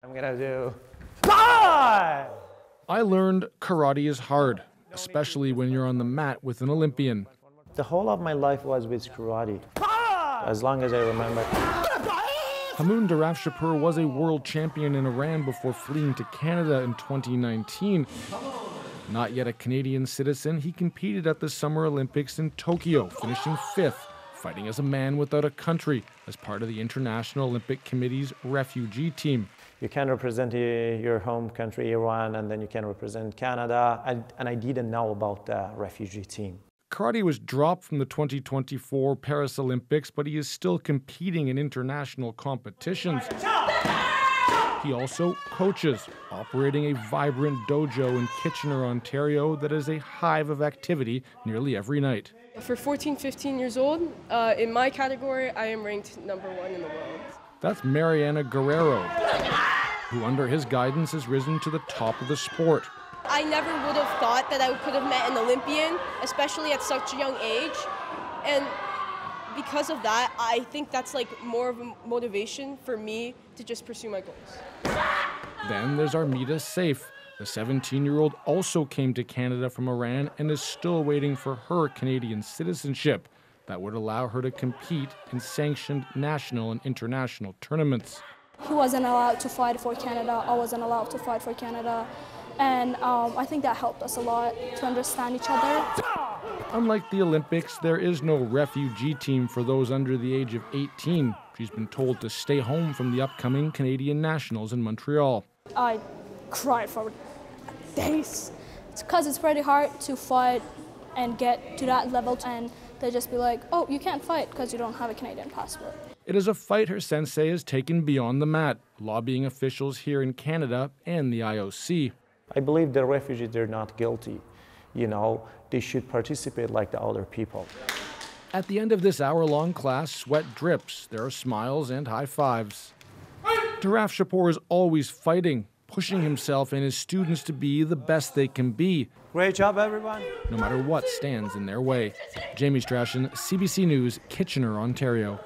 I'm gonna do five! I learned karate is hard, especially when you're on the mat with an Olympian. The whole of my life was with karate, as long as I remember. Hamoun Darafshapur was a world champion in Iran before fleeing to Canada in 2019. Not yet a Canadian citizen, he competed at the Summer Olympics in Tokyo, finishing 5th, fighting as a man without a country as part of the International Olympic Committee's refugee team. You can represent your home country, Iran, and then you can represent Canada. And I didn't know about the refugee team. Karate was dropped from the 2024 Paris Olympics, but he is still competing in international competitions. He also coaches, operating a vibrant dojo in Kitchener, Ontario that is a hive of activity nearly every night. For 14, 15 years old, in my category, I am ranked #1 in the world. That's Mariana Guerrero, who under his guidance has risen to the top of the sport. I never would have thought that I could have met an Olympian, especially at such a young age. And because of that, I think that's like more of a motivation for me to just pursue my goals. Then there's Armida Saif. The 17-year-old also came to Canada from Iran and is still waiting for her Canadian citizenship that would allow her to compete in sanctioned national and international tournaments. He wasn't allowed to fight for Canada. I wasn't allowed to fight for Canada. And I think that helped us a lot to understand each other. Unlike the Olympics, there is no refugee team for those under the age of 18. She's been told to stay home from the upcoming Canadian Nationals in Montreal. I cried for days. It's because it's pretty hard to fight and get to that level, and they just be like, oh, you can't fight because you don't have a Canadian passport. It is a fight her sensei has taken beyond the mat, lobbying officials here in Canada and the IOC. I believe the refugees, they're not guilty. You know, they should participate like the other people. At the end of this hour-long class, sweat drips. There are smiles and high fives. Darafshapur is always fighting, pushing himself and his students to be the best they can be. Great job, everyone. No matter what stands in their way. Jamie Strachan, CBC News, Kitchener, Ontario.